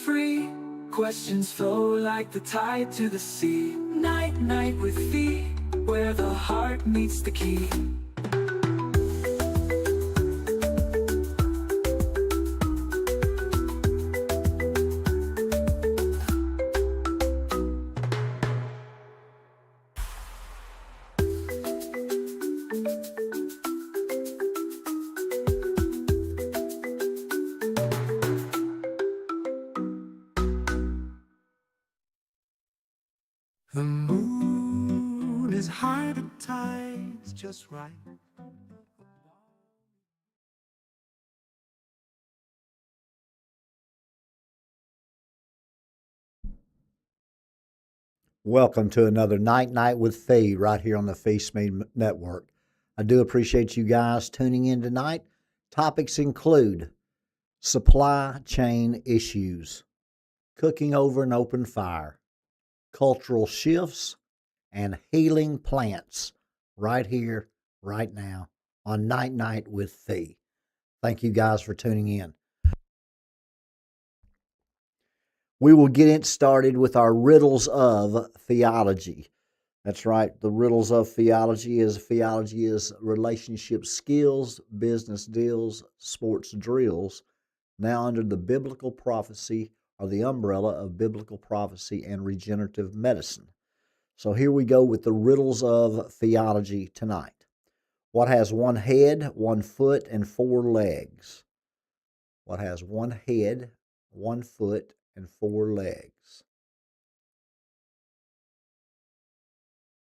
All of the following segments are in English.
free. Questions flow like the tide to the sea. Night, night with Phee, where the heart meets the key. The moon is high, the tide's just right. Welcome to another Night with Phee right here on the Phee Smee Network. I do appreciate you guys tuning in tonight. Topics include supply chain issues, cooking over an open fire, cultural shifts, and healing plants right here, right now on Night with Phee. Thank you guys for tuning in. We will get it started with our riddles of theology. That's right. The riddles of theology is relationship skills, business deals, sports drills, now under the biblical prophecy or the umbrella of biblical prophecy and regenerative medicine. So here we go with the riddles of theology tonight. What has one head, 1 foot, and 4 legs? What has one head, 1 foot, and 4 legs?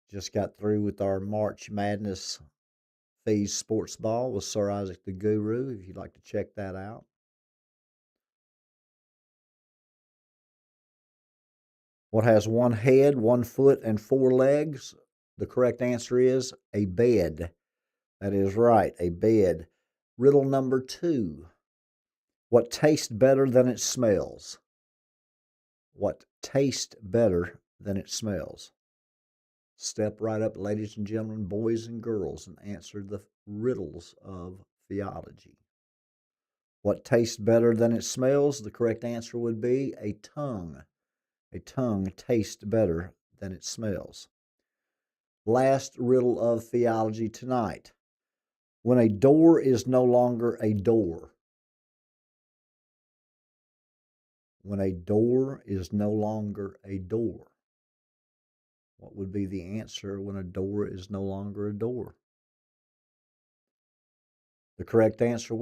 Just got through with our March Madness Fee's Sports Ball with Sir Isaac the Guru, if you'd like to check that out. What has one head, 1 foot, and 4 legs? The correct answer is a bed. That is right, a bed. Riddle number 2. What tastes better than it smells? What tastes better than it smells? Step right up, ladies and gentlemen, boys and girls, and answer the riddles of theology. What tastes better than it smells? The correct answer would be a tongue. A tongue tastes better than it smells. Last riddle of theology tonight. When a door is no longer a door. When a door is no longer a door. What would be the answer when a door is no longer a door? The correct answer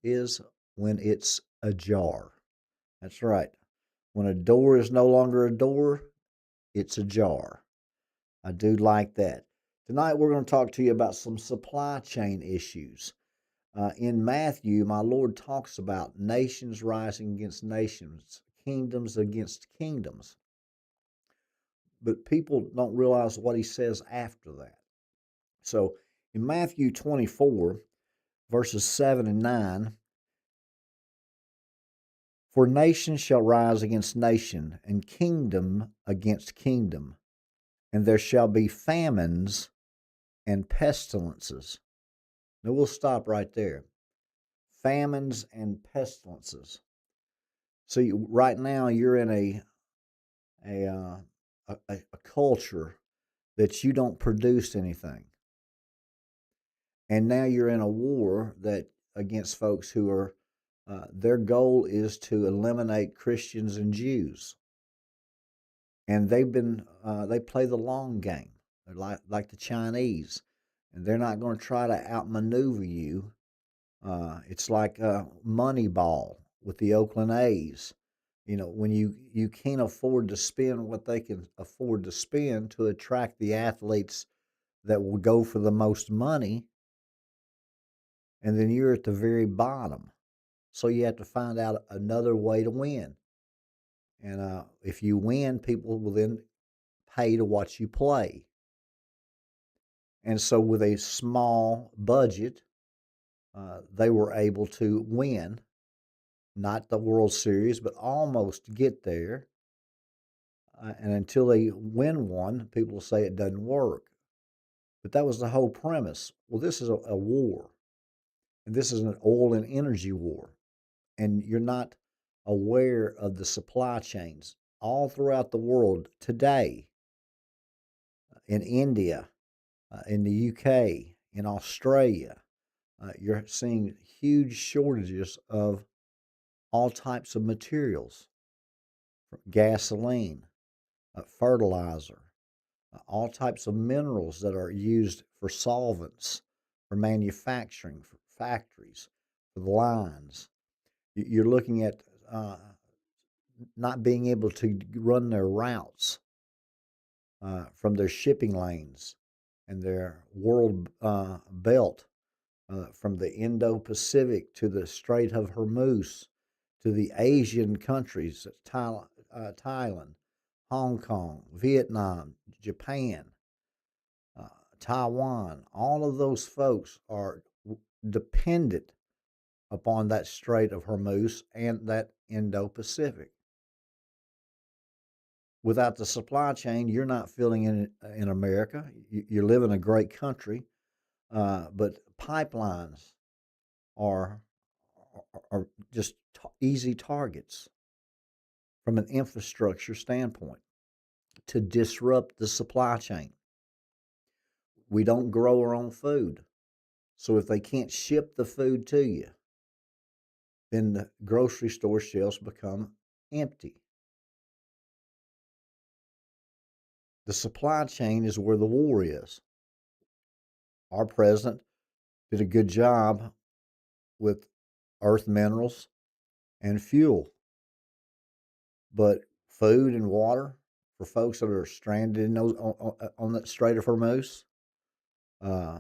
is when it's ajar. That's right. When a door is no longer a door, it's ajar. I do like that. Tonight we're going to talk to you about some supply chain issues. In Matthew, my Lord talks about nations rising against nations, kingdoms against kingdoms. But people don't realize what he says after that. So in Matthew 24, verses 7 and 9, for nation shall rise against nation, and kingdom against kingdom, and there shall be famines and pestilences. Now we'll stop right there. Famines and pestilences. See, right now you're in a culture that you don't produce anything. And now you're in a war that against folks who are, their goal is to eliminate Christians and Jews. And they play the long game. They're like the Chinese. And they're not going to try to outmaneuver you. It's like Moneyball with the Oakland A's. You know, when you can't afford to spend what they can afford to spend to attract the athletes that will go for the most money, and then you're at the very bottom. So you have to find out another way to win. And if you win, people will then pay to watch you play. And so with a small budget, they were able to win, not the World Series, but almost get there. And until they win one, people will say it doesn't work. But that was the whole premise. Well, this is a war, and this is an oil and energy war. And you're not aware of the supply chains all throughout the world today, in India, in the UK, in Australia. You're seeing huge shortages of all types of materials, gasoline, fertilizer, all types of minerals that are used for solvents, for manufacturing, for factories, for the lines. You're looking at not being able to run their routes from their shipping lanes and their world belt, from the Indo-Pacific to the Strait of Hormuz to the Asian countries, Thailand, Hong Kong, Vietnam, Japan, Taiwan. All of those folks are dependent upon that Strait of Hormuz and that Indo-Pacific. Without the supply chain, you're not feeling in America. You live in a great country, but pipelines are are just easy targets from an infrastructure standpoint to disrupt the supply chain. We don't grow our own food, so if they can't ship the food to you, then the grocery store shelves become empty. The supply chain is where the war is. Our president did a good job with earth minerals and fuel, but food and water for folks that are stranded in those on that Strait of Hormuz, uh,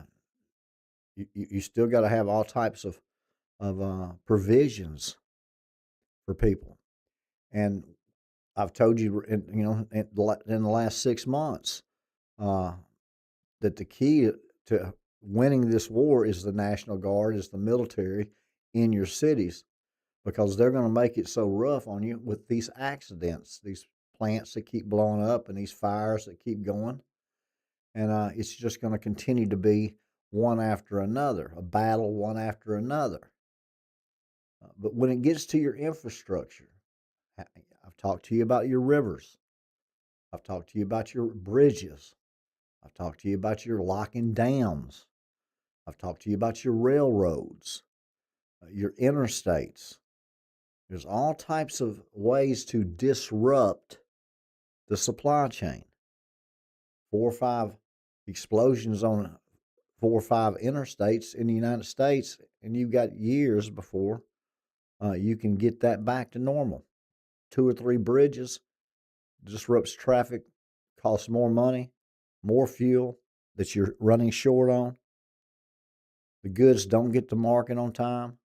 you still got to have all types of provisions for people. And I've told you, in the last 6 months, uh, that the key to winning this war is the National Guard, is the military in your cities, because they're going to make it so rough on you with these accidents, these plants that keep blowing up, and these fires that keep going. And it's just going to continue to be one after another, a battle one after another. But when it gets to your infrastructure, I've talked to you about your rivers. I've talked to you about your bridges. I've talked to you about your locking dams. I've talked to you about your railroads, your interstates. There's all types of ways to disrupt the supply chain. 4 or 5 explosions on 4 or 5 interstates in the United States, and you've got years before you can get that back to normal. 2 or 3 bridges disrupts traffic, costs more money, more fuel that you're running short on. The goods don't get to market on time.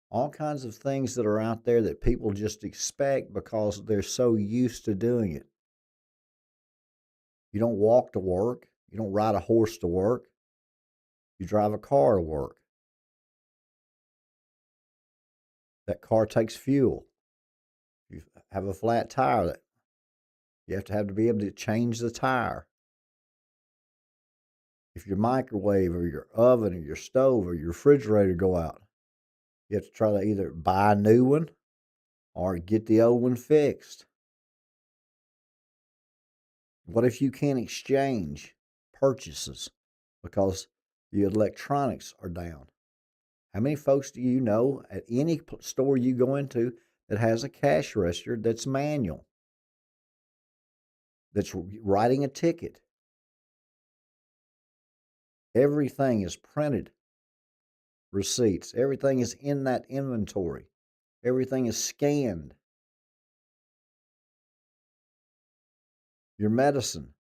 All kinds of things that are out there that people just expect because they're so used to doing it. You don't walk to work. You don't ride a horse to work. You drive a car to work. That car takes fuel. You have a flat tire, that you have to be able to change the tire. If your microwave or your oven or your stove or your refrigerator go out, you have to try to either buy a new one or get the old one fixed. What if you can't exchange purchases because your electronics are down? How many folks do you know at any store you go into that has a cash register that's manual, that's writing a ticket? Everything is printed receipts. Everything is in that inventory. Everything is scanned. Your medicine,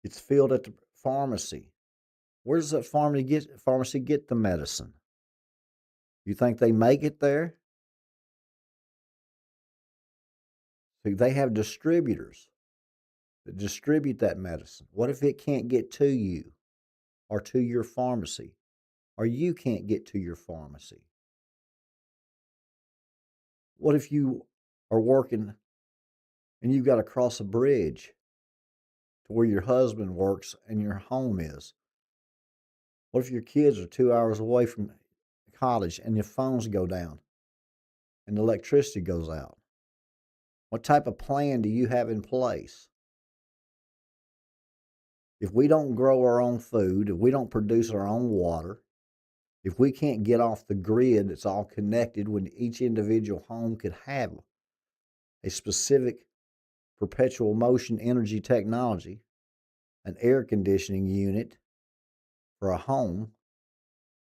it's filled at the pharmacy. Where does that pharmacy get the medicine? You think they make it there? See, they have distributors that distribute that medicine. What if it can't get to you or to your pharmacy, or you can't get to your pharmacy? What if you are working and you've got to cross a bridge to where your husband works and your home is? What if your kids are 2 hours away from cottage and your phones go down and the electricity goes out? What type of plan do you have in place? If we don't grow our own food, if we don't produce our own water, if we can't get off the grid that's all connected when each individual home could have a specific perpetual motion energy technology, an air conditioning unit for a home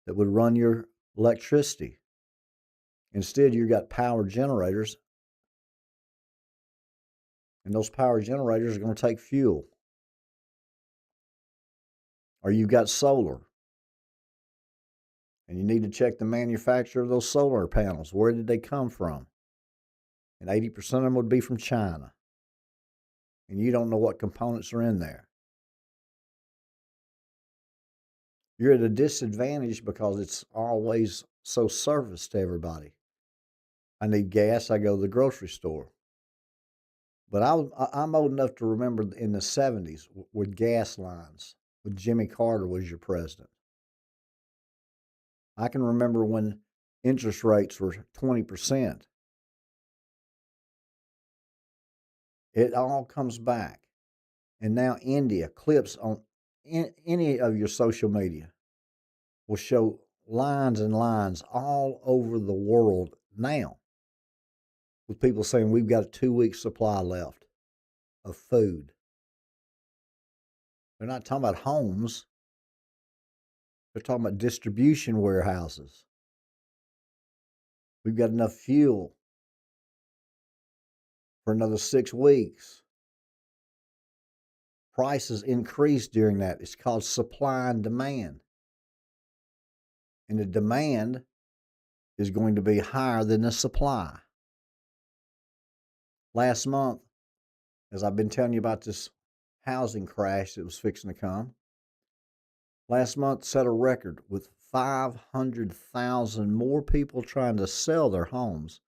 that would run your electricity. Instead, you've got power generators, and those power generators are going to take fuel. Or you've got solar, and you need to check the manufacturer of those solar panels. Where did they come from? And 80% of them would be from China. And you don't know what components are in there. You're at a disadvantage because it's always so surface to everybody. I need gas, I go to the grocery store. But I'm old enough to remember in the 70s with gas lines, when Jimmy Carter was your president. I can remember when interest rates were 20%. It all comes back. And now India, clips on any of your social media will show lines and lines all over the world now with people saying we've got a 2-week supply left of food. They're not talking about homes. They're talking about distribution warehouses. We've got enough fuel for another 6 weeks. Prices increase during that. It's called supply and demand. And the demand is going to be higher than the supply. Last month, as I've been telling you about this housing crash that was fixing to come, last month set a record with 500,000 more people trying to sell their homes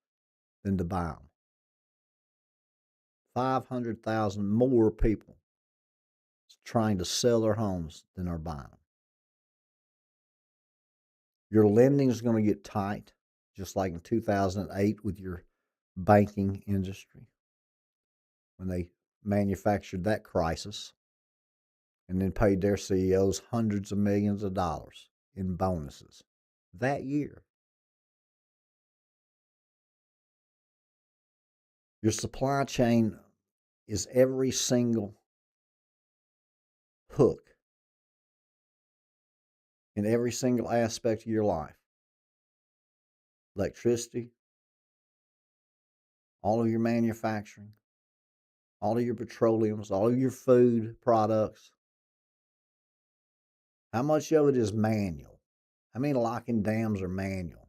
than to buy them. 500,000 more people trying to sell their homes than are buying them. Your lending is going to get tight, just like in 2008 with your banking industry when they manufactured that crisis and then paid their CEOs hundreds of millions of dollars in bonuses that year. Your supply chain is every single hook in every single aspect of your life. Electricity, all of your manufacturing, all of your petroleums, all of your food products. How much of it is manual? How many locking dams are manual?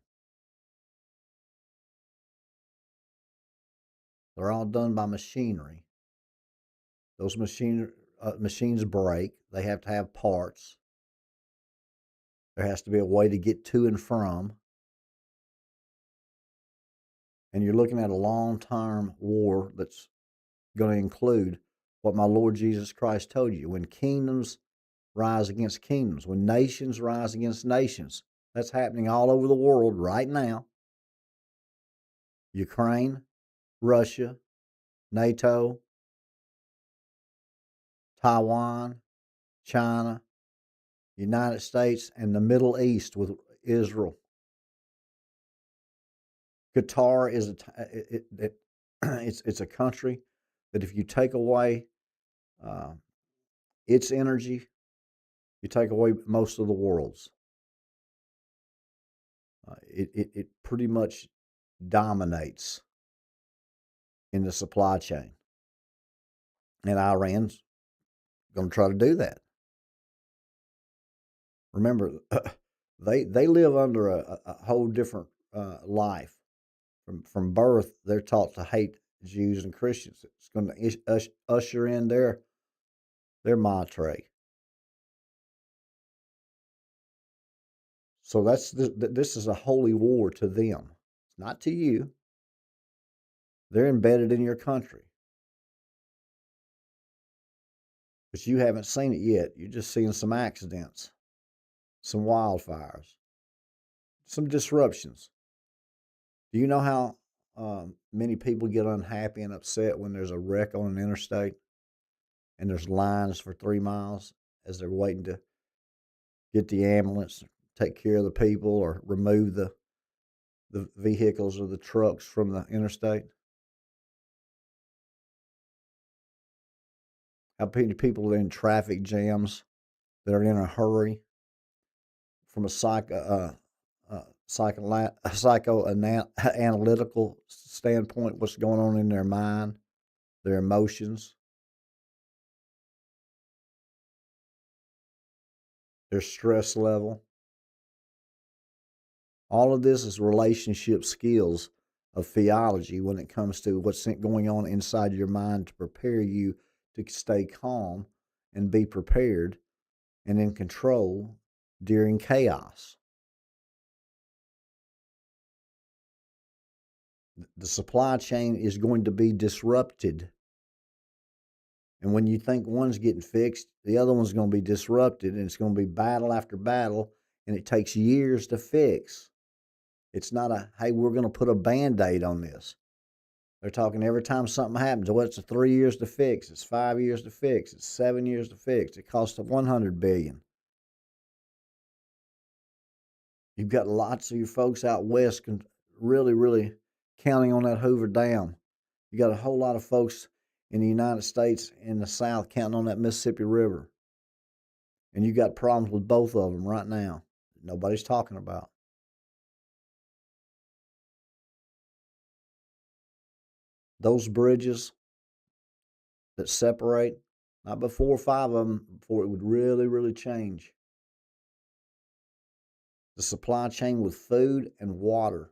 They're all done by machinery. Those machines break. They have to have parts. There has to be a way to get to and from. And you're looking at a long-term war that's going to include what my Lord Jesus Christ told you. When kingdoms rise against kingdoms, when nations rise against nations, that's happening all over the world right now. Ukraine, Russia, NATO, Taiwan, China, United States, and the Middle East with Israel. Qatar is it's a country that if you take away its energy, you take away most of the world's. It pretty much dominates in the supply chain, and Iran's going to try to do that. Remember, they live under a whole different life. From birth, they're taught to hate Jews and Christians. It's going to usher in their mantra. So this is a holy war to them. It's not to you. They're embedded in your country. But you haven't seen it yet. You're just seeing some accidents, some wildfires, some disruptions. Do you know how many people get unhappy and upset when there's a wreck on an interstate and there's lines for 3 miles as they're waiting to get the ambulance, take care of the people, or remove the vehicles or the trucks from the interstate? How many people are in traffic jams that are in a hurry from a psychoanalytical standpoint? What's going on in their mind, their emotions, their stress level? All of this is relationship skills of theology when it comes to what's going on inside your mind to prepare you to stay calm and be prepared and in control during chaos. The supply chain is going to be disrupted. And when you think one's getting fixed, the other one's going to be disrupted, and it's going to be battle after battle, and it takes years to fix. It's not hey, we're going to put a Band-Aid on this. They're talking every time something happens, well, it's 3 years to fix, it's 5 years to fix, it's 7 years to fix, it costs $100 billion. You've got lots of your folks out west really counting on that Hoover Dam. You got a whole lot of folks in the United States in the South counting on that Mississippi River. And you got problems with both of them right now that nobody's talking about. Those bridges that separate, not but 4 or 5 of them before it would really change. The supply chain with food and water,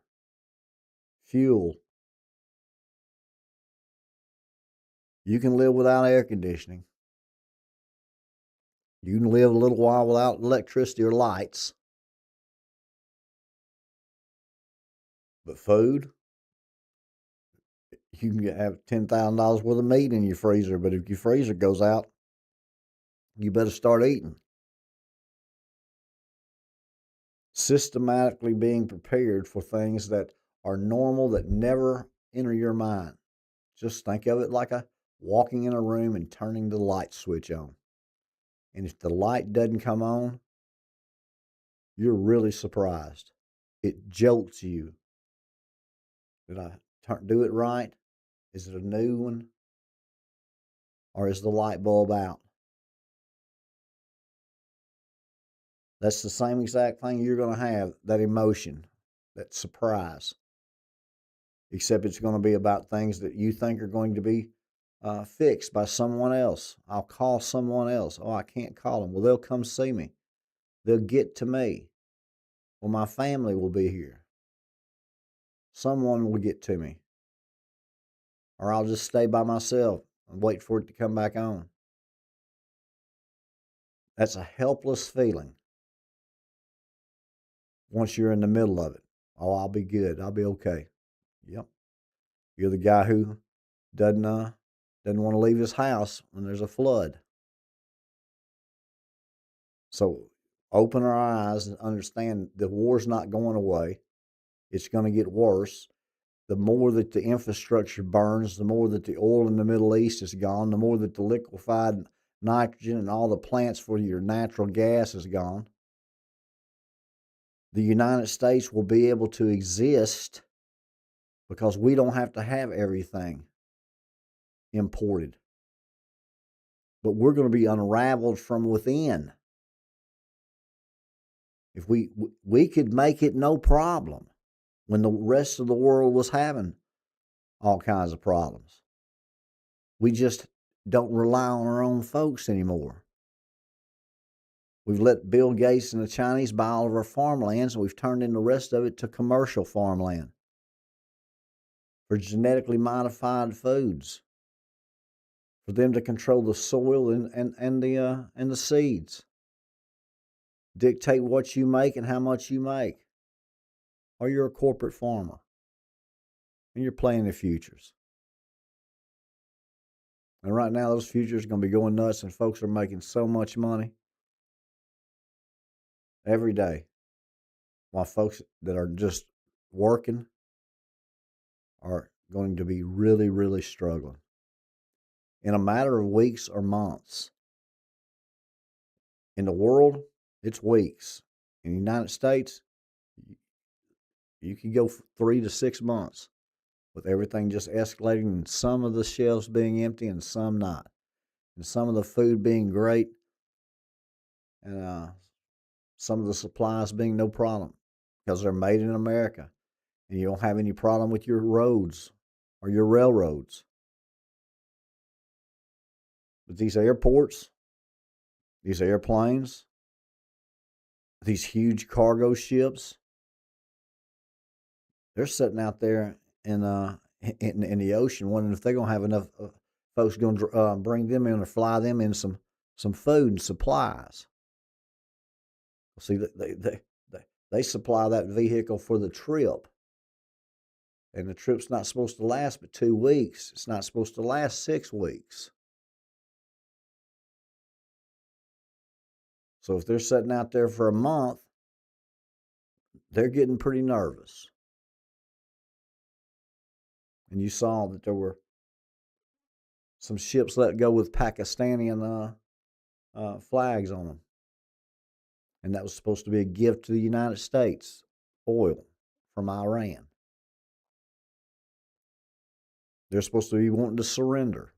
fuel. You can live without air conditioning. You can live a little while without electricity or lights. But food, you can have $10,000 worth of meat in your freezer, but if your freezer goes out, you better start eating. Systematically being prepared for things that are normal that never enter your mind. Just think of it like walking in a room and turning the light switch on. And if the light doesn't come on, you're really surprised. It jolts you. Did I do it right? Is it a new one? Or is the light bulb out? That's the same exact thing you're going to have, that emotion, that surprise. Except it's going to be about things that you think are going to be fixed by someone else. I'll call someone else. Oh, I can't call them. Well, they'll come see me. They'll get to me. Well, my family will be here. Someone will get to me. Or I'll just stay by myself and wait for it to come back on. That's a helpless feeling once you're in the middle of it. Oh, I'll be good. I'll be okay. Yep. You're the guy who doesn't want to leave his house when there's a flood. So open our eyes and understand the war's not going away. It's going to get worse. The more that the infrastructure burns, the more that the oil in the Middle East is gone, the more that the liquefied nitrogen and all the plants for your natural gas is gone. The United States will be able to exist because we don't have to have everything imported. But we're going to be unraveled from within. If we could make it no problem when the rest of the world was having all kinds of problems. We just don't rely on our own folks anymore. We've let Bill Gates and the Chinese buy all of our farmlands, and we've turned in the rest of it to commercial farmland for genetically modified foods, for them to control the soil and the seeds, dictate what you make and how much you make. Or you're a corporate farmer and you're playing the futures. And right now, those futures are going to be going nuts, and folks are making so much money every day. while folks that are just working are going to be really, really struggling. In a matter of weeks or months. In the world, it's weeks. In the United States, you can go 3 to 6 months with everything just escalating and some of the shelves being empty and some not. And some of the food being great and some of the supplies being no problem because they're made in America and you don't have any problem with your roads or your railroads. But these airports, these airplanes, these huge cargo ships, they're sitting out there in the ocean wondering if they're going to have enough folks going to bring them in or fly them in some food and supplies. See, they supply that vehicle for the trip. And the trip's not supposed to last but 2 weeks. It's not supposed to last 6 weeks. So if they're sitting out there for a month, they're getting pretty nervous. And you saw that there were some ships let go with Pakistani flags on them. And that was supposed to be a gift to the United States, oil from Iran. They're supposed to be wanting to surrender.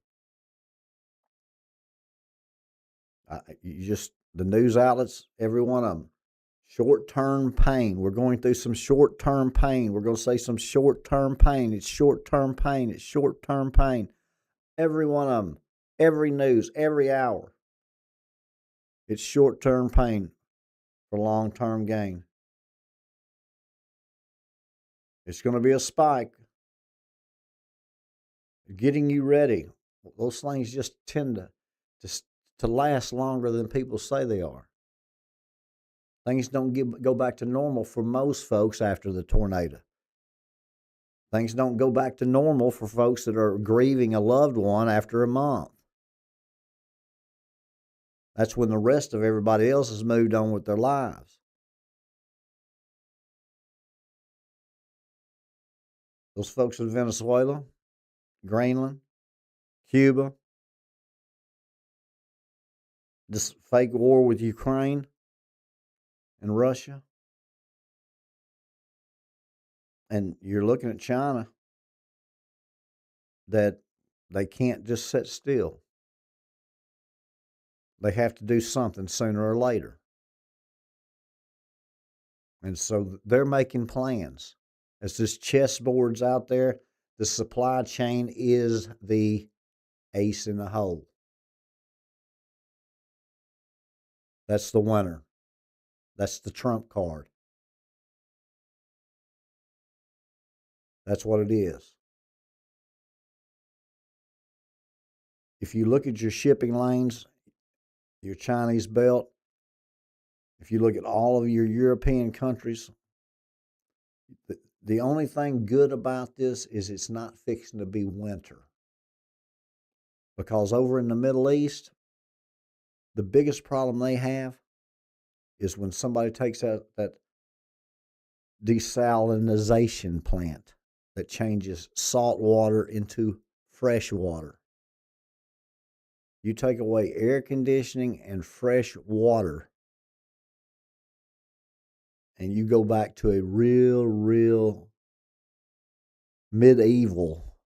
The news outlets, every one of them, short-term pain. We're going through some short-term pain. We're going to say some short-term pain. It's short-term pain. It's short-term pain. Every one of them, every news, every hour. It's short-term pain for long-term gain. It's going to be a spike. Getting you ready. Those things just tend to last longer than people say they are. Things don't go back to normal for most folks after the tornado. Things don't go back to normal for folks that are grieving a loved one after a month. That's when the rest of everybody else has moved on with their lives. Those folks in Venezuela, Greenland, Cuba, this fake war with Ukraine and Russia. And you're looking at China that they can't just sit still. They have to do something sooner or later. And so they're making plans. As this chessboard's out there, the supply chain is the ace in the hole. That's the winner. That's the trump card. That's what it is. If you look at your shipping lanes, your Chinese belt, if you look at all of your European countries, the only thing good about this is it's not fixing to be winter. Because over in the Middle East, the biggest problem they have is when somebody takes out that desalinization plant that changes salt water into fresh water. You take away air conditioning and fresh water, and you go back to a real medieval,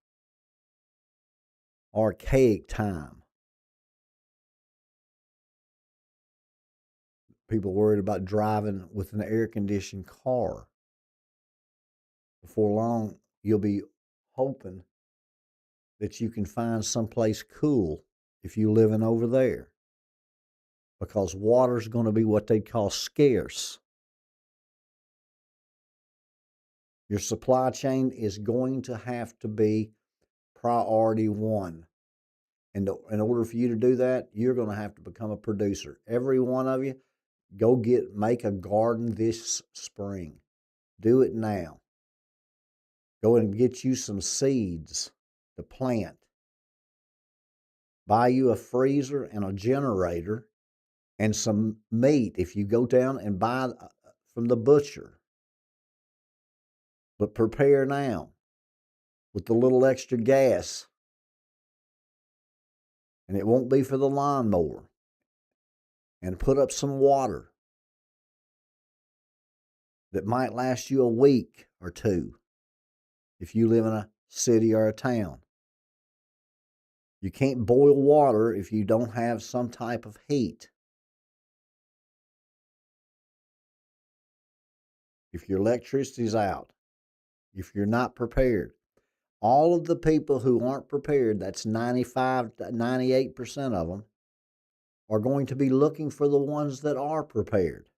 archaic time. People worried about driving with an air-conditioned car. Before long, you'll be hoping that you can find someplace cool if you're living over there, because water's going to be what they call scarce. Your supply chain is going to have to be priority one. And in order for you to do that, you're going to have to become a producer. Every one of you, make a garden this spring. Do it now. Go and get you some seeds to plant. Buy you a freezer and a generator and some meat. If you go down and buy from the butcher, But prepare now with the little extra gas. And it won't be for the lawnmower. And put up some water that might last you a week or two if you live in a city or a town. You can't boil water if you don't have some type of heat. If your electricity's out, if you're not prepared, all of the people who aren't prepared, that's 95 to 98% of them, are going to be looking for the ones that are prepared.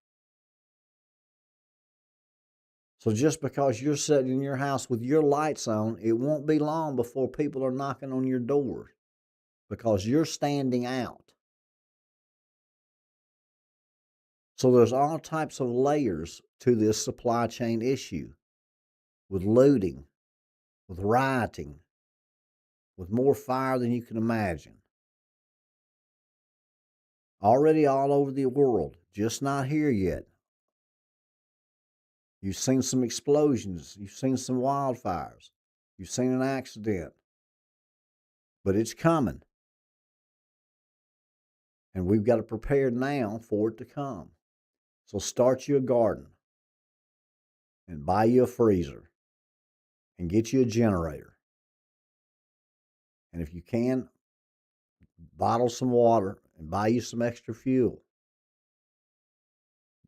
So just because you're sitting in your house with your lights on, it won't be long before people are knocking on your door because you're standing out. So there's all types of layers to this supply chain issue, with looting, with rioting, with more fire than you can imagine. Already all over the world, just not here yet. You've seen some explosions, you've seen some wildfires, you've seen an accident, but it's coming. And we've got to prepare now for it to come. So start you a garden and buy you a freezer and get you a generator. And if you can, bottle some water and buy you some extra fuel.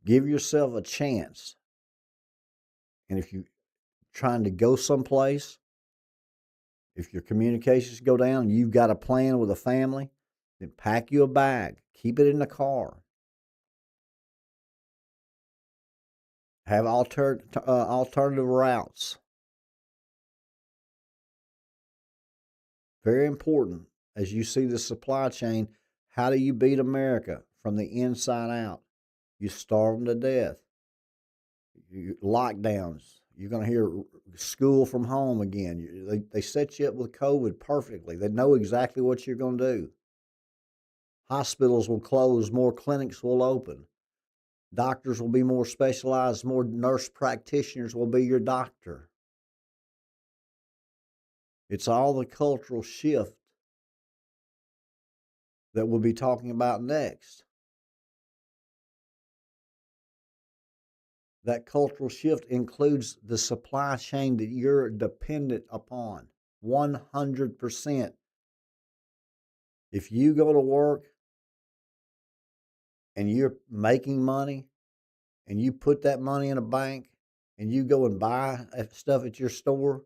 Give yourself a chance. And if you're trying to go someplace, if your communications go down, you've got a plan with a family, then pack you a bag. Keep it in the car. Have alternative routes. Very important as you see the supply chain. How do you beat America from the inside out? You starve them to death. Lockdowns. You're going to hear school from home again. They set you up with COVID perfectly. They know exactly what you're going to do. Hospitals will close. More clinics will open. Doctors will be more specialized. More nurse practitioners will be your doctor. It's all the cultural shift that we'll be talking about next. That cultural shift includes the supply chain that you're dependent upon 100%. If you go to work and you're making money and you put that money in a bank and you go and buy stuff at your store,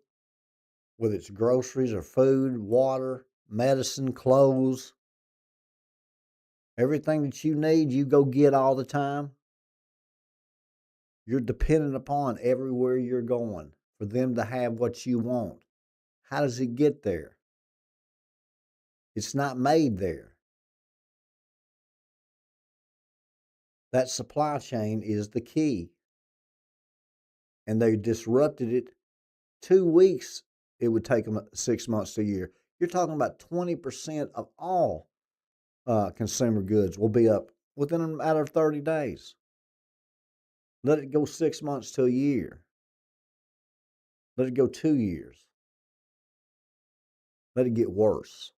whether it's groceries or food, water, medicine, clothes, everything that you need, you go get all the time. You're dependent upon everywhere you're going for them to have what you want. How does it get there? It's not made there. That supply chain is the key. And they disrupted it 2 weeks. It would take them 6 months to a year. You're talking about 20% of all consumer goods will be up within a matter of 30 days. Let it go 6 months to a year. Let it go 2 years. Let it get worse.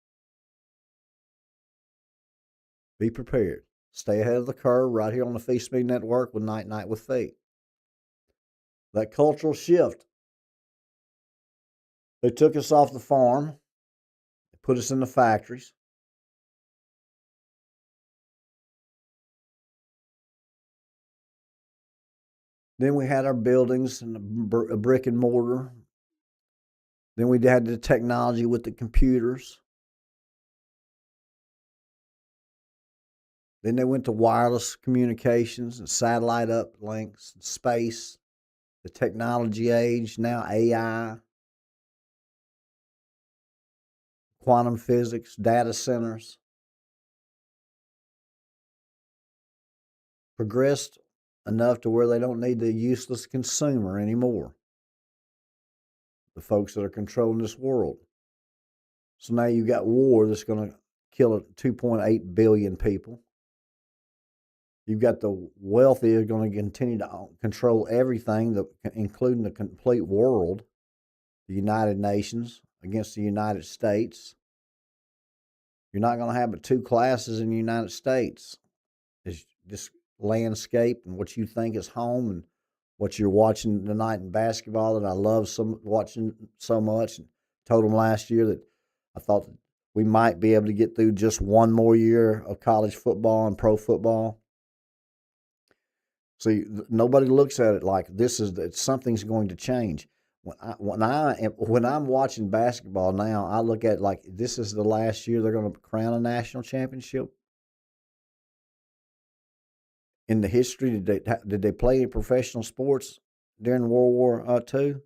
Be prepared. Stay ahead of the curve right here on the Phee Smee Network with Night Night with Phee. That cultural shift. They took us off the farm. They put us in the factories. Then we had our buildings and a brick and mortar. Then we had the technology with the computers. Then they went to wireless communications and satellite uplinks and space, the technology age, now AI, quantum physics, data centers. Progressed enough to where they don't need the useless consumer anymore. The folks that are controlling this world. So now you've got war that's going to kill 2.8 billion people. You've got the wealthy are going to continue to control everything, including the complete world, the United Nations against the United States. You're not going to have but two classes in the United States. It's this landscape and what you think is home and what you're watching tonight in basketball that I love watching so much. And told them last year that I thought that we might be able to get through just one more year of college football and pro football. See, nobody looks at it like this is that something's going to change. When I'm watching basketball now, I look at it like this is the last year they're going to crown a national championship. In the history, did they play any professional sports during World War II?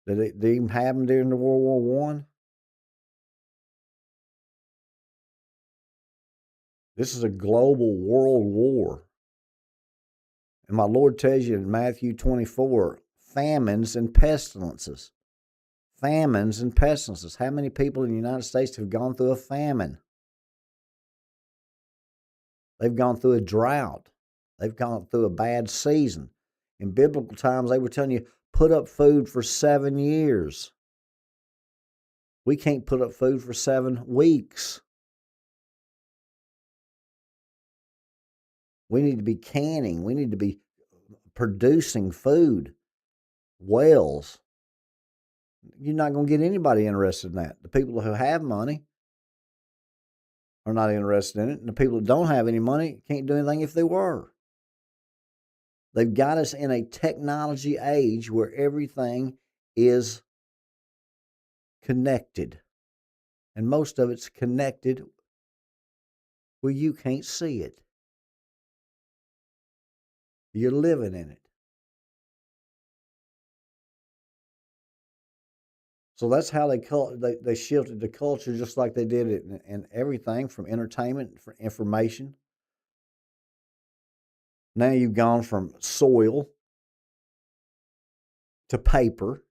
Did they even have them during the World War One? This is a global world war. And my Lord tells you in Matthew 24, famines and pestilences. Famines and pestilences. How many people in the United States have gone through a famine? They've gone through a drought. They've gone through a bad season. In biblical times, they were telling you, put up food for 7 years. We can't put up food for 7 weeks. We need to be canning. We need to be producing food, wells. You're not going to get anybody interested in that. The people who have money are not interested in it, and the people that don't have any money can't do anything if they were. They've got us in a technology age where everything is connected, and most of it's connected where you can't see it. You're living in it. So that's how they shifted the culture, just like they did it in everything from entertainment, for information. Now you've gone from soil to paper,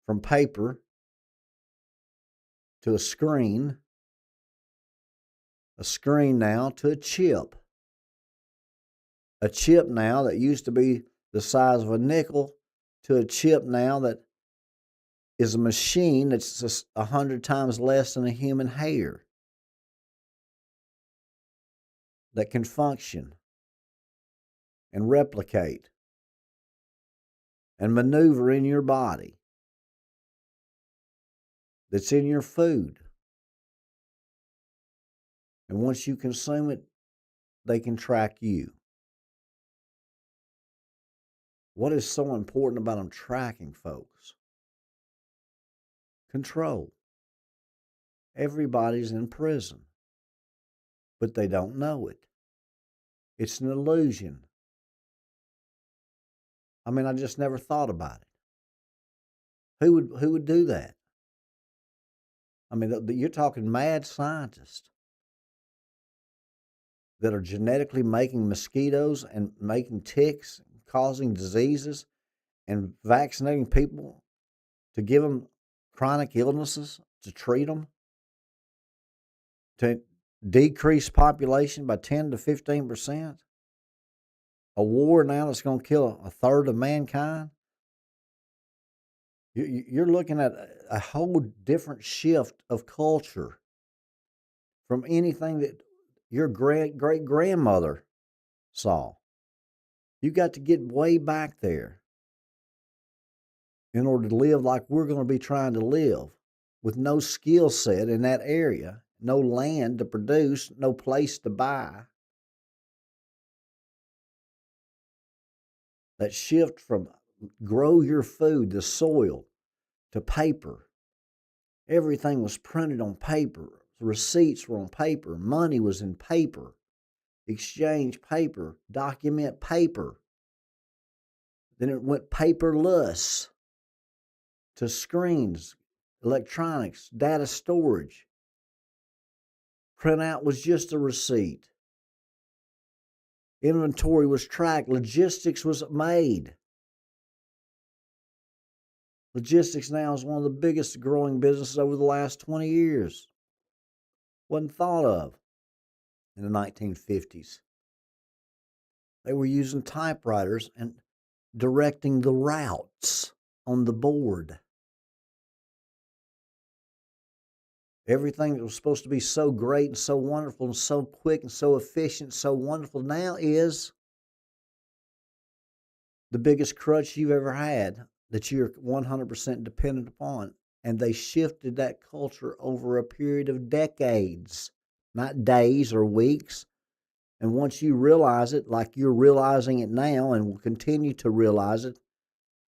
from paper to a screen now to a chip now that used to be the size of a nickel to a chip now that is a machine that's just 100 times less than a human hair that can function and replicate and maneuver in your body, that's in your food. And once you consume it, they can track you. What is so important about them tracking folks? Control. Everybody's in prison, but they don't know it. It's an illusion. I mean, I just never thought about it. Who would do that? I mean, you're talking mad scientists that are genetically making mosquitoes and making ticks, causing diseases, and vaccinating people to give them chronic illnesses, to treat them, to decrease population by 10 to 15%. A war now that's going to kill a third of mankind. You're looking at a whole different shift of culture from anything that your great grandmother saw. You got to get way back there in order to live like we're going to be trying to live, with no skill set in that area, no land to produce, no place to buy. That shift from grow your food, the soil, to paper. Everything was printed on paper. Receipts were on paper. Money was in paper. Exchange paper. Document paper. Then it went paperless to screens, electronics, data storage. Printout was just a receipt. Inventory was tracked. Logistics was made. Logistics now is one of the biggest growing businesses over the last 20 years. Wasn't thought of. in the 1950s. They were using typewriters and directing the routes on the board. Everything that was supposed to be so great and so wonderful and so quick and so efficient, so wonderful now is the biggest crutch you've ever had that you're 100% dependent upon. And they shifted that culture over a period of decades, not days or weeks. And once you realize it, like you're realizing it now and will continue to realize it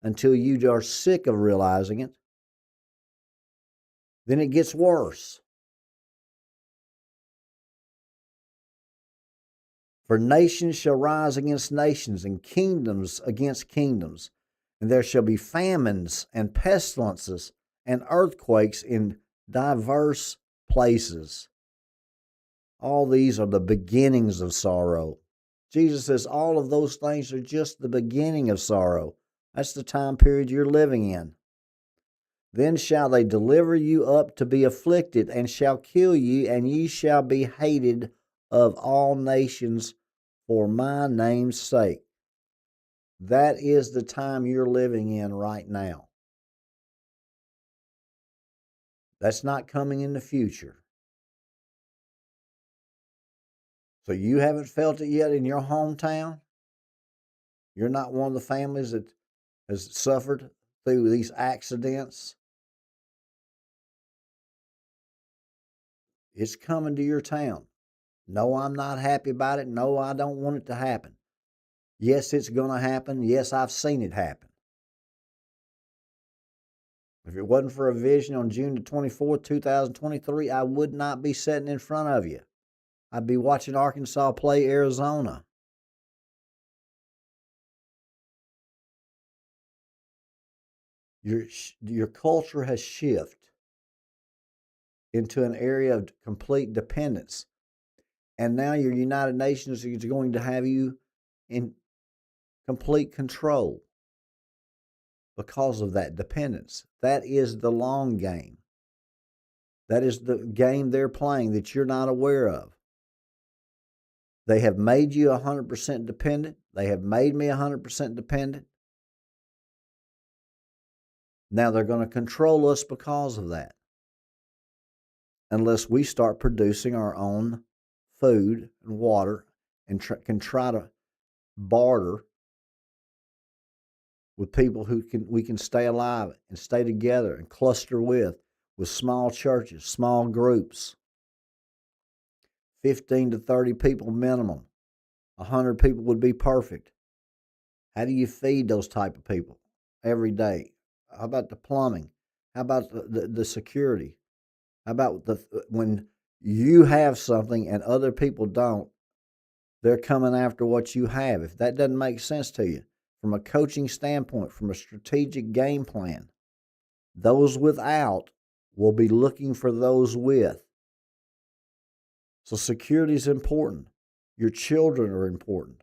until you are sick of realizing it, then it gets worse. For nations shall rise against nations, and kingdoms against kingdoms, and there shall be famines and pestilences and earthquakes in diverse places. All these are the beginnings of sorrow. Jesus says all of those things are just the beginning of sorrow. That's the time period you're living in. Then shall they deliver you up to be afflicted, and shall kill you, and ye shall be hated of all nations for my name's sake. That is the time you're living in right now. That's not coming in the future. So you haven't felt it yet in your hometown? You're not one of the families that has suffered through these accidents? It's coming to your town. No, I'm not happy about it. No, I don't want it to happen. Yes, it's going to happen. Yes, I've seen it happen. If it wasn't for a vision on June the 24th, 2023, I would not be sitting in front of you. I'd be watching Arkansas play Arizona. Your culture has shifted into an area of complete dependence. And now your United Nations is going to have you in complete control because of that dependence. That is the long game. That is the game they're playing that you're not aware of. They have made you 100% dependent. They have made me 100% dependent. Now they're going to control us because of that. Unless we start producing our own food and water and can try to barter with people who we can stay alive and stay together and cluster with small churches, small groups, 15 to 30 people minimum. 100 people would be perfect. How do you feed those type of people every day? How about the plumbing? How about the security? How about when you have something and other people don't, they're coming after what you have. If that doesn't make sense to you, from a coaching standpoint, from a strategic game plan, those without will be looking for those with. So security is important. Your children are important.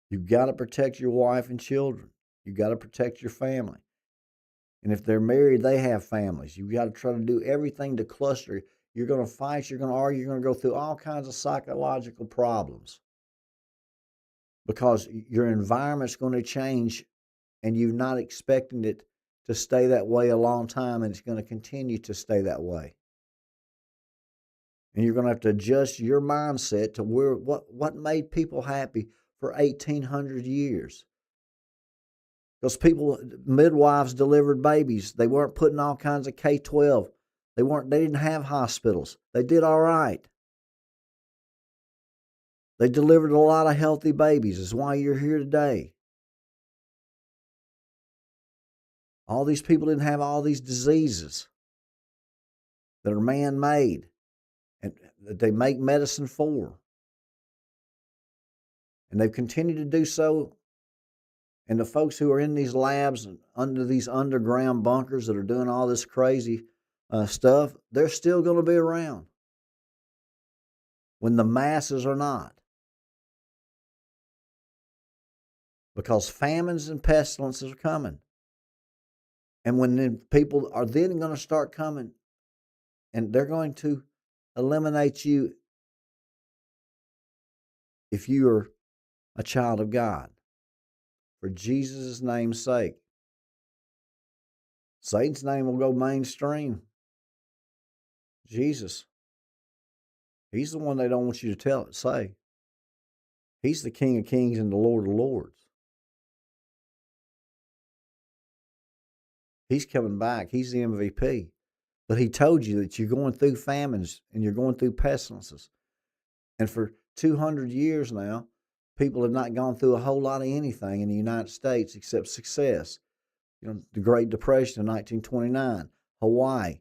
You've got to protect your wife and children. You've got to protect your family. And if they're married, they have families. You've got to try to do everything to cluster. You're going to fight, you're going to argue, you're going to go through all kinds of psychological problems because your environment's going to change and you're not expecting it to stay that way a long time, and it's going to continue to stay that way. And you're going to have to adjust your mindset to what made people happy for 1,800 years. Those midwives delivered babies. They weren't putting all kinds of K-12. They didn't have hospitals. They did all right. They delivered a lot of healthy babies. That's why you're here today. All these people didn't have all these diseases that are man-made and that they make medicine for. And they've continued to do so. And the folks who are in these labs and under these underground bunkers that are doing all this crazy stuff, they're still going to be around when the masses are not. Because famines and pestilences are coming. And when people are then going to start coming, and they're going to eliminate you if you are a child of God. For Jesus' name's sake. Satan's name will go mainstream. Jesus. He's the one they don't want you to say. He's the King of Kings and the Lord of Lords. He's coming back. He's the MVP. But he told you that you're going through famines and you're going through pestilences. And for 200 years now, people have not gone through a whole lot of anything in the United States except success. The Great Depression in 1929, Hawaii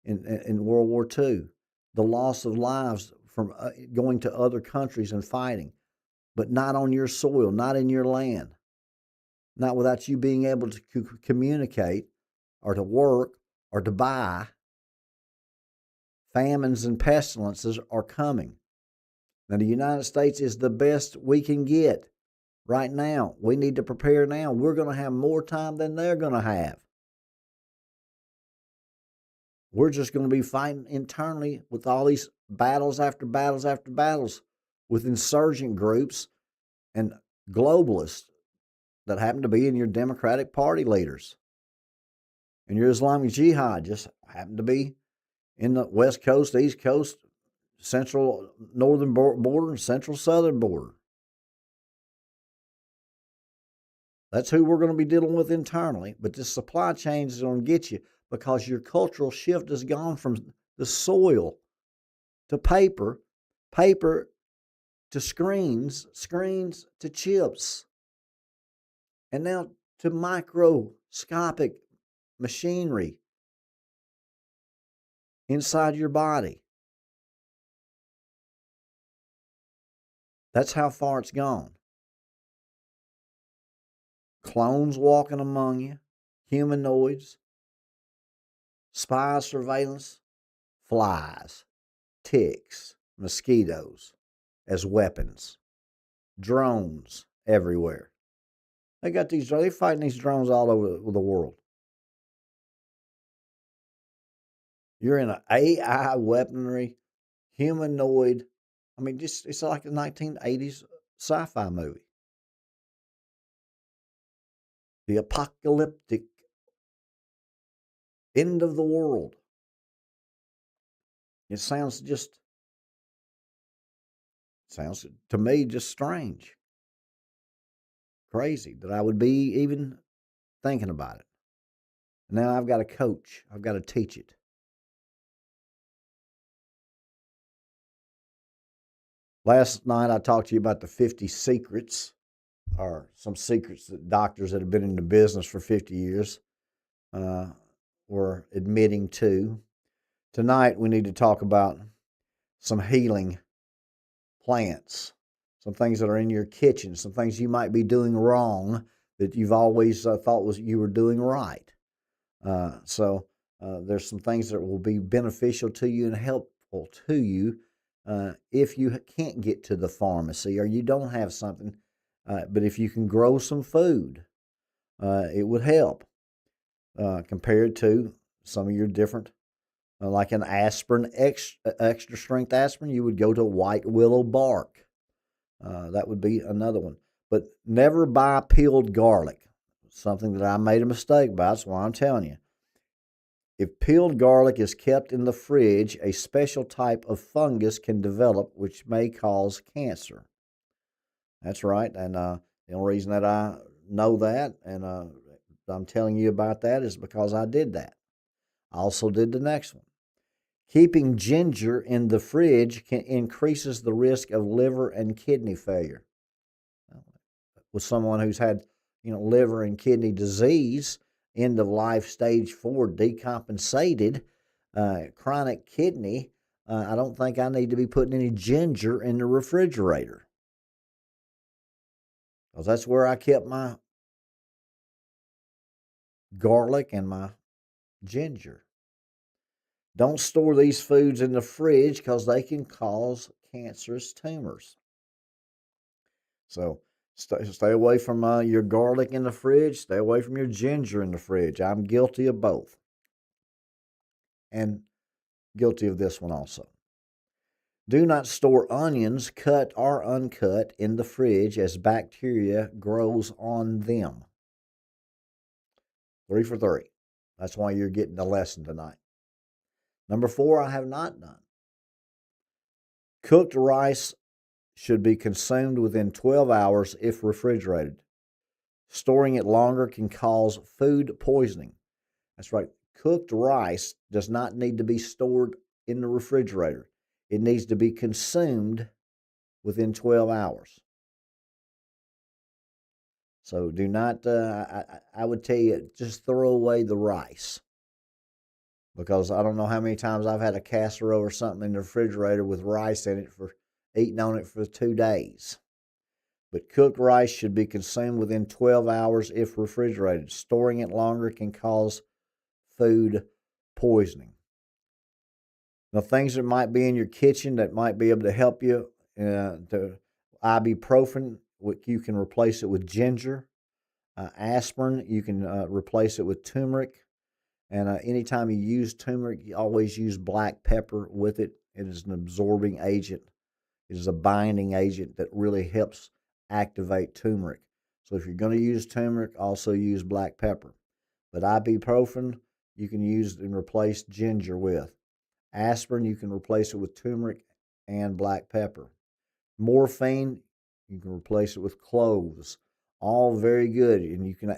in World War II, the loss of lives from going to other countries and fighting, but not on your soil, not in your land, not without you being able to communicate or to work or to buy. Famines and pestilences are coming. Now, the United States is the best we can get right now. We need to prepare now. We're going to have more time than they're going to have. We're just going to be fighting internally with all these battles after battles after battles with insurgent groups and globalists that happen to be in your Democratic Party leaders. And your Islamic Jihad just happen to be in the West Coast, East Coast, central northern border, and central southern border. That's who we're going to be dealing with internally. But this supply chain is going to get you because your cultural shift has gone from the soil to paper, paper to screens, screens to chips, and now to microscopic machinery inside your body. That's how far it's gone. Clones walking among you, humanoids, spy surveillance, flies, ticks, mosquitoes as weapons, drones everywhere. They're fighting these drones all over the world. You're in an AI weaponry, humanoid. It's like a 1980s sci-fi movie. The apocalyptic end of the world. It sounds to me just strange, crazy that I would be even thinking about it. Now I've got to coach. I've got to teach it. Last night I talked to you about the 50 secrets, or some secrets that doctors that have been in the business for 50 years were admitting to. Tonight we need to talk about some healing plants, some things that are in your kitchen, some things you might be doing wrong that you've always thought you were doing right. So there's some things that will be beneficial to you and helpful to you if you can't get to the pharmacy or you don't have something. But if you can grow some food, it would help compared to some of your different, like an aspirin, extra strength aspirin, you would go to white willow bark. That would be another one. But never buy peeled garlic, something that I made a mistake about. That's why I'm telling you. If peeled garlic is kept in the fridge, a special type of fungus can develop, which may cause cancer. That's right. And the only reason that I know that and I'm telling you about that is because I did that. I also did the next one. Keeping ginger in the fridge increases the risk of liver and kidney failure. With someone who's had, liver and kidney disease, end of life stage 4, decompensated, chronic kidney, I don't think I need to be putting any ginger in the refrigerator. Because that's where I kept my garlic and my ginger. Don't store these foods in the fridge because they can cause cancerous tumors. So stay away from your garlic in the fridge. Stay away from your ginger in the fridge. I'm guilty of both. And guilty of this one also. Do not store onions, cut or uncut, in the fridge as bacteria grows on them. 3 for 3. That's why you're getting the lesson tonight. Number 4, I have not done. Cooked rice should be consumed within 12 hours if refrigerated. Storing it longer can cause food poisoning. That's right. Cooked rice does not need to be stored in the refrigerator. It needs to be consumed within 12 hours. So do not, I would tell you, just throw away the rice. Because I don't know how many times I've had a casserole or something in the refrigerator with rice in it for eating on it for 2 days. But cooked rice should be consumed within 12 hours if refrigerated. Storing it longer can cause food poisoning. Now, things that might be in your kitchen that might be able to help you, the ibuprofen, you can replace it with ginger. Aspirin, you can replace it with turmeric. And anytime you use turmeric, you always use black pepper with it. It is an absorbing agent. It is a binding agent that really helps activate turmeric. So if you're going to use turmeric, also use black pepper. But ibuprofen, you can use and replace ginger with. Aspirin, you can replace it with turmeric and black pepper. Morphine, you can replace it with cloves. All very good. And you can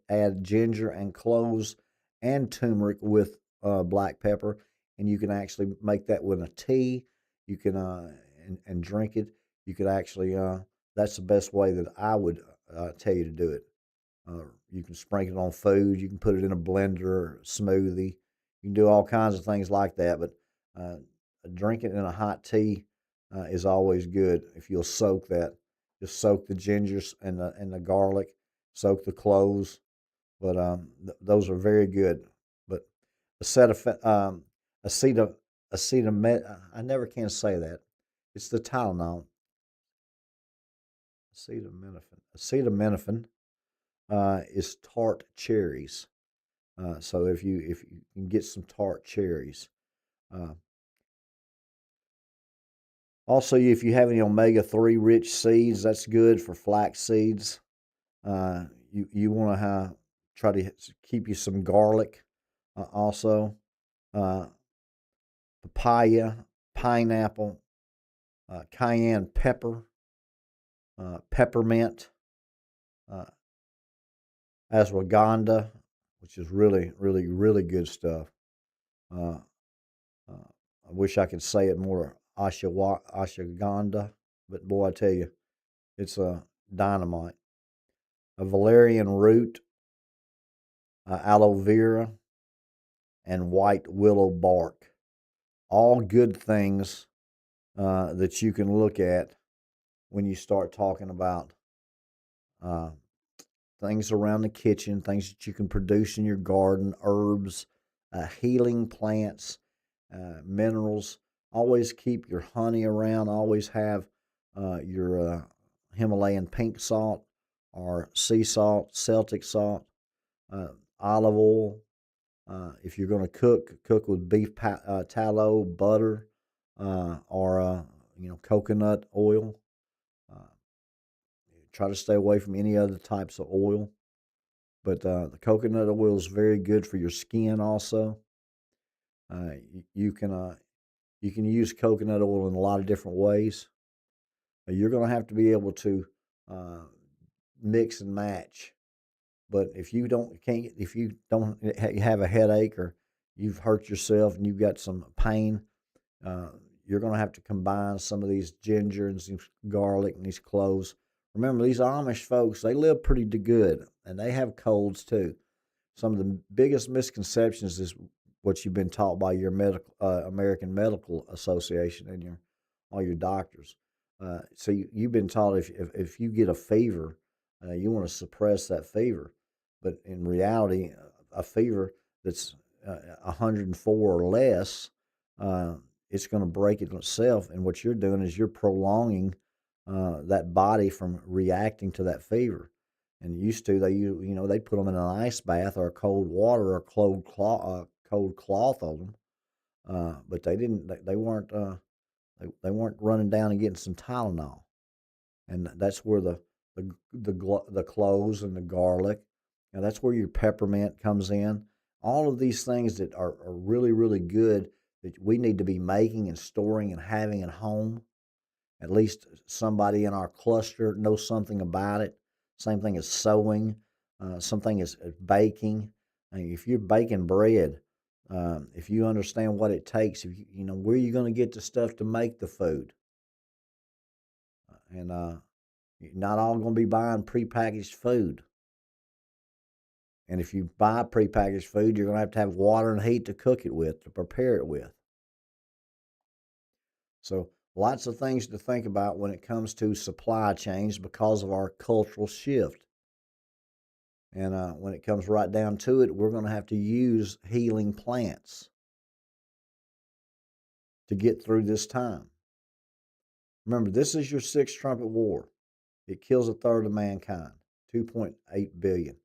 add ginger and cloves and turmeric with black pepper. And you can actually make that with a tea. You can and drink it. You could actually, that's the best way that I would tell you to do it. You can sprinkle it on food. You can put it in a blender, smoothie. You can do all kinds of things like that. But drink it in a hot tea is always good if you'll soak that. Just soak the gingers and the garlic, soak the cloves. But those are very good. But I never can say that. It's the Tylenol. Acetaminophen is tart cherries. So if you can get some tart cherries. Uh, Also, if you have any omega-3 rich seeds, that's good for flax seeds. You want to try to keep you some garlic. Also, uh, papaya, pineapple, cayenne pepper, peppermint, uh, ashwagandha, which is really, really, really good stuff. Uh, I wish I could say it more ashwagandha, but boy, I tell you, it's a dynamite. A valerian root, aloe vera, and white willow bark. All good things that you can look at when you start talking about uh, things around the kitchen, things that you can produce in your garden, herbs, healing plants, minerals. Always keep your honey around. Always have your Himalayan pink salt or sea salt, Celtic salt, olive oil. If you're going to cook with beef tallow, butter, or coconut oil. Uh, Try to stay away from any other types of oil. But the coconut oil is very good for your skin. Also, uh, you can you can use coconut oil in a lot of different ways. You're going to have to be able to uh, mix and match. But if you don't you have a headache or you've hurt yourself and you've got some pain, uh, you're going to have to combine some of these ginger and some garlic and these cloves. Remember, these Amish folks, they live pretty good and they have colds too. Some of the biggest misconceptions is what you've been taught by your American Medical Association and all your doctors. So you've been taught if you get a fever, you want to suppress that fever, but in reality, a fever that's 104 or less, uh, it's going to break it itself. And what you're doing is you're prolonging that body from reacting to that fever. And used to they put them in an ice bath or cold water or cold cloth on them, but they didn't they weren't They weren't running down and getting some Tylenol, and that's where the cloves and the garlic, and that's where your peppermint comes in. All of these things that are really, really good that we need to be making and storing and having at home. At least somebody in our cluster knows something about it. Same thing as sewing, something as baking. I mean, if you're baking bread, if you understand what it takes, if you know where you're going to get the stuff to make the food, and you're not all going to be buying prepackaged food. And if you buy prepackaged food, you're going to have water and heat to cook it with, to prepare it with. So lots of things to think about when it comes to supply chains because of our cultural shift. And when it comes right down to it, we're going to have to use healing plants to get through this time. Remember, this is your sixth trumpet war. It kills a third of mankind, 2.8 billion.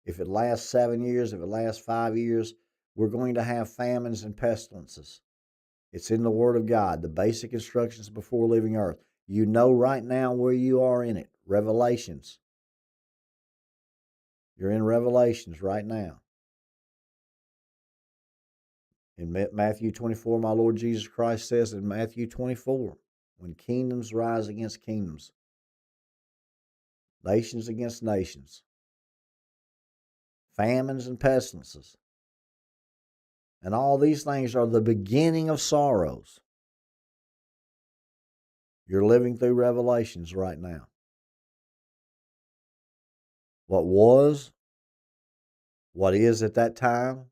If it lasts 7 years, if it lasts 5 years, we're going to have famines and pestilences. It's in the Word of God, the basic instructions before leaving earth. You know right now where you are in it. Revelations. You're in Revelations right now. In Matthew 24, my Lord Jesus Christ says in Matthew 24, when kingdoms rise against kingdoms, nations against nations, famines and pestilences, and all these things are the beginning of sorrows. You're living through Revelations right now. What was, what is at that time,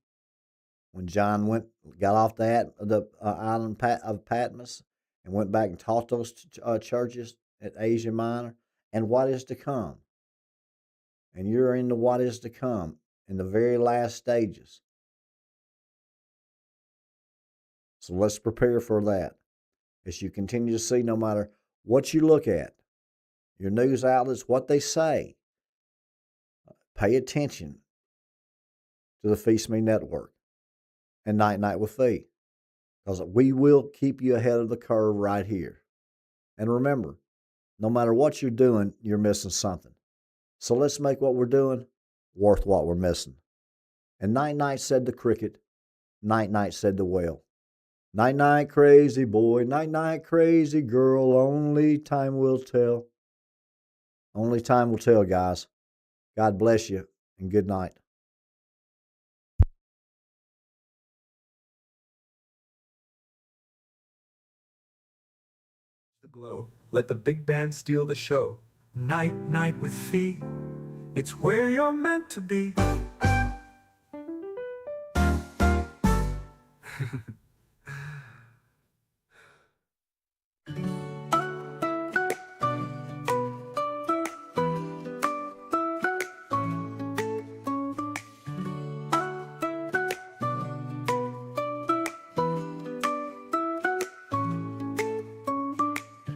when John got off the island of Patmos and went back and taught those churches at Asia Minor, and what is to come. And you're in the what is to come, in the very last stages. So let's prepare for that. As you continue to see, no matter what you look at, your news outlets, what they say, pay attention to the Phee Smee Network and Night Night with Phee, because we will keep you ahead of the curve right here. And remember, no matter what you're doing, you're missing something. So let's make what we're doing worth what we're missing. And Night Night said the cricket, Night Night said the whale. Night night crazy boy, night night crazy girl, only time will tell. Only time will tell, guys. God bless you and good night. The glow. Let the big band steal the show. Night Night with Phee. It's where you're meant to be.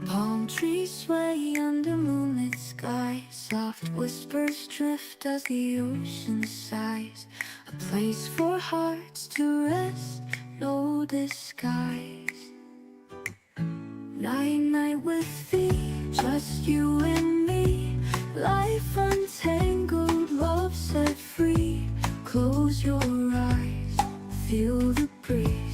Palm trees sway under moonlit skies. Soft whispers drift as the ocean sighs. A place for hearts to rest, no disguise. Night night with Phee, just you and me. Life untangled, love set free. Close your eyes, feel the breeze.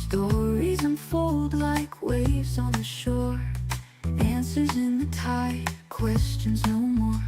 Stories unfold like waves on the shore. Answers in the tide, questions no more.